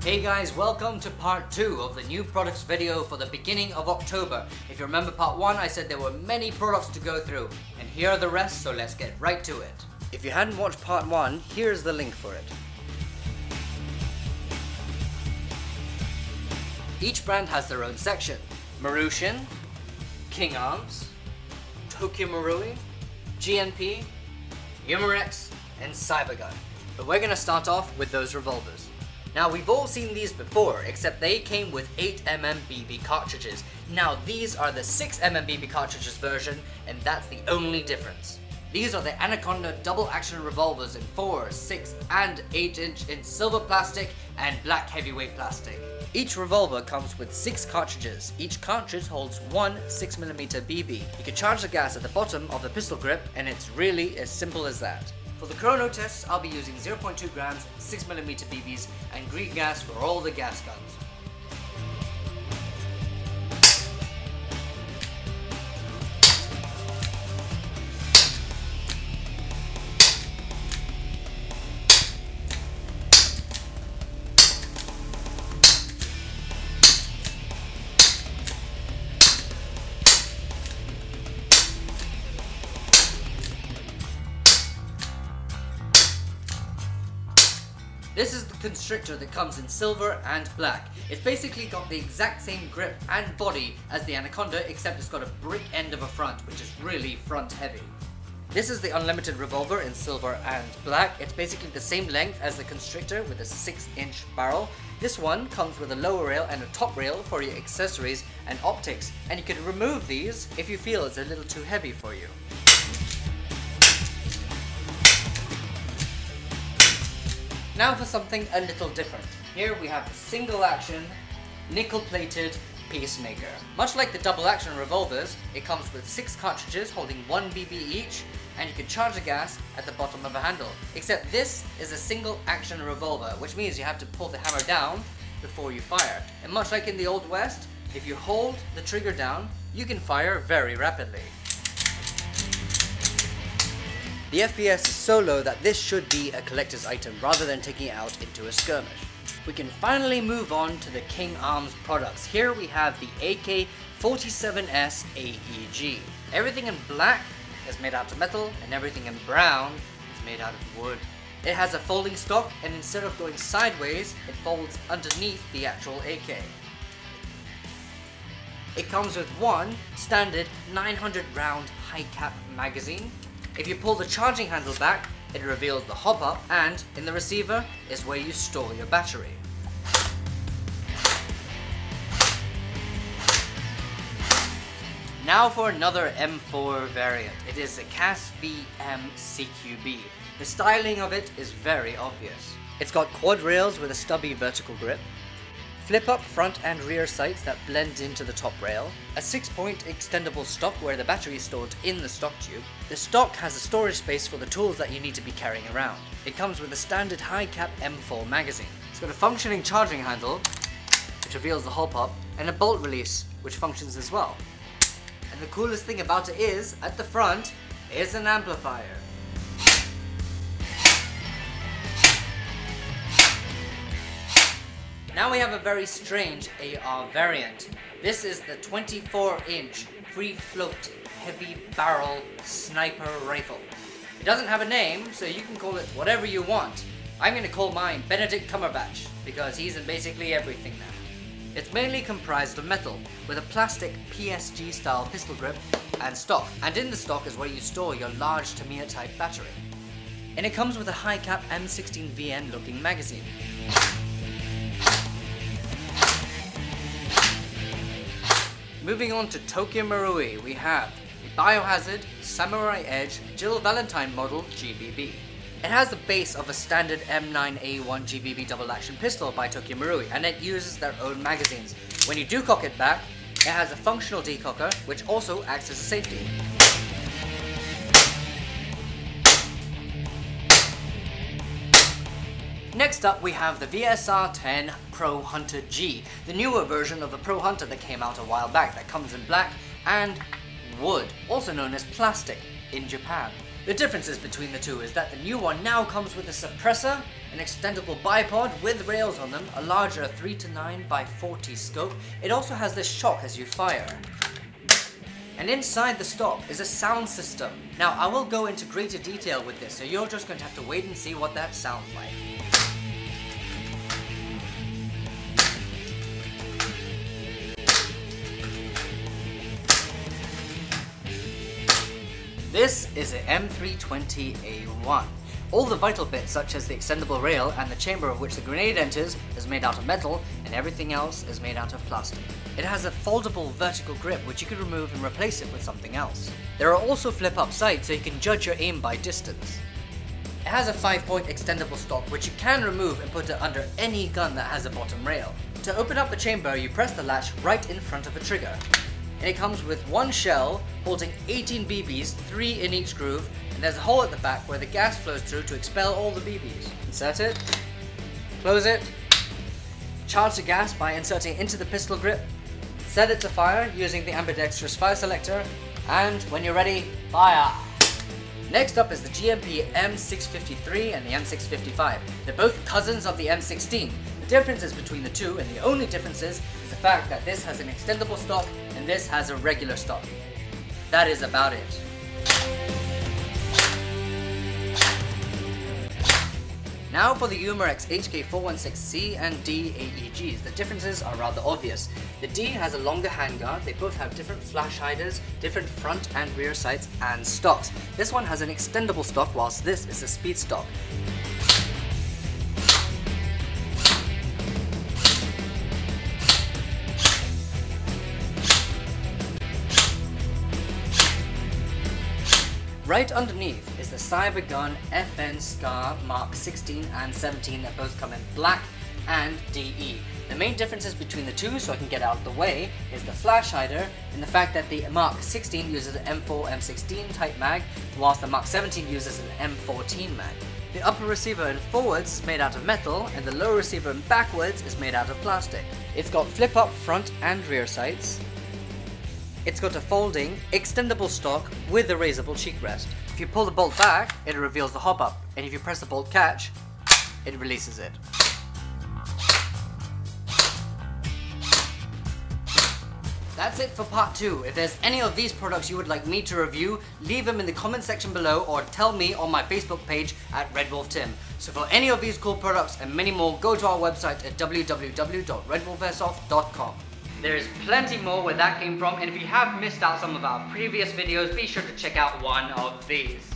Hey guys, welcome to part 2 of the new products video for the beginning of October. If you remember part 1, I said there were many products to go through, and here are the rest, so let's get right to it. If you hadn't watched part 1, here's the link for it. Each brand has their own section. Marushin, King Arms, Tokyo Marui, GNP, Umarex and Cybergun. But we're going to start off with those revolvers. Now we've all seen these before, except they came with 8mm BB cartridges. Now these are the 6mm BB cartridges version, and that's the only difference. These are the Anaconda double action revolvers in 4, 6 and 8 inch in silver plastic and black heavyweight plastic. Each revolver comes with 6 cartridges. Each cartridge holds one 6mm BB. You can charge the gas at the bottom of the pistol grip, and it's really as simple as that. For the chrono tests, I'll be using 0.2 grams 6mm BBs and green gas for all the gas guns. This is the Constrictor that comes in silver and black. It's basically got the exact same grip and body as the Anaconda, except it's got a brick end of a front, which is really front heavy. This is the Unlimited revolver in silver and black. It's basically the same length as the Constrictor with a 6-inch barrel. This one comes with a lower rail and a top rail for your accessories and optics, and you can remove these if you feel it's a little too heavy for you. Now for something a little different. Here we have the single action, nickel plated Peacemaker. Much like the double action revolvers, it comes with 6 cartridges holding 1 BB each, and you can charge the gas at the bottom of a handle. Except this is a single action revolver, which means you have to pull the hammer down before you fire. And much like in the Old West, if you hold the trigger down, you can fire very rapidly. The FPS is so low that this should be a collector's item rather than taking it out into a skirmish. We can finally move on to the King Arms products. Here we have the AK-47S AEG. Everything in black is made out of metal, and everything in brown is made out of wood. It has a folding stock, and instead of going sideways, it folds underneath the actual AK. It comes with one standard 900 round high cap magazine. If you pull the charging handle back, it reveals the hop-up, and in the receiver is where you store your battery. Now for another M4 variant. It is a CASV-M CQB. The styling of it is very obvious. It's got quad rails with a stubby vertical grip, flip-up front and rear sights that blend into the top rail, a 6-point extendable stock where the battery is stored in the stock tube. The stock has a storage space for the tools that you need to be carrying around. It comes with a standard high-cap M4 magazine. It's got a functioning charging handle, which reveals the hop-up, and a bolt release, which functions as well. And the coolest thing about it is, at the front, is an amplifier. Now we have a very strange AR variant. This is the 24-inch free float heavy barrel sniper rifle. It doesn't have a name, so you can call it whatever you want. I'm going to call mine Benedict Cumberbatch, because he's in basically everything now. It's mainly comprised of metal, with a plastic PSG style pistol grip and stock. And in the stock is where you store your large Tamiya type battery. And it comes with a high cap M16VN looking magazine. Moving on to Tokyo Marui, we have the Biohazard Samurai Edge Jill Valentine model GBB. It has the base of a standard M9A1 GBB double action pistol by Tokyo Marui, and it uses their own magazines. When you do cock it back, it has a functional decocker, which also acts as a safety. Next up we have the VSR-10 Pro Hunter G, the newer version of the Pro Hunter that came out a while back that comes in black and wood, also known as plastic in Japan. The differences between the two is that the new one now comes with a suppressor, an extendable bipod with rails on them, a larger 3-9x40 scope. It also has this shock as you fire. And inside the stock is a sound system. Now I will go into greater detail with this, so you're just going to have to wait and see what that sounds like. This is an M320A1. All the vital bits such as the extendable rail and the chamber of which the grenade enters is made out of metal, and everything else is made out of plastic. It has a foldable vertical grip which you could remove and replace it with something else. There are also flip-up sights so you can judge your aim by distance. It has a 5-point extendable stock which you can remove and put it under any gun that has a bottom rail. To open up the chamber, you press the latch right in front of a trigger. And it comes with one shell holding 18 BBs, 3 in each groove, and there's a hole at the back where the gas flows through to expel all the BBs. Insert it, close it, charge the gas by inserting it into the pistol grip, set it to fire using the ambidextrous fire selector, and when you're ready, fire! Next up is the GMP M653 and the M655. They're both cousins of the M16. The differences between the two, and the only differences, is the fact that this has an extendable stock and this has a regular stock. That is about it. Now for the Umarex HK416C and D AEGs. The differences are rather obvious. The D has a longer handguard, they both have different flash hiders, different front and rear sights and stocks. This one has an extendable stock whilst this is a speed stock. Right underneath is the CyberGun FN Scar Mark 16 and 17 that both come in black and DE. The main differences between the two, so I can get out of the way, is the flash hider and the fact that the Mark 16 uses an M4 M16 type mag, whilst the Mark 17 uses an M14 mag. The upper receiver and forwards is made out of metal, and the lower receiver and backwards is made out of plastic. It's got flip-up front and rear sights. It's got a folding, extendable stock with a raisable cheek rest. If you pull the bolt back, it reveals the hop-up, and if you press the bolt catch, it releases it. That's it for part 2. If there's any of these products you would like me to review, leave them in the comment section below or tell me on my Facebook page at RedWolfTim. So for any of these cool products and many more, go to our website at www.redwolfairsoft.com. There is plenty more where that came from, and if you have missed out some of our previous videos, be sure to check out one of these.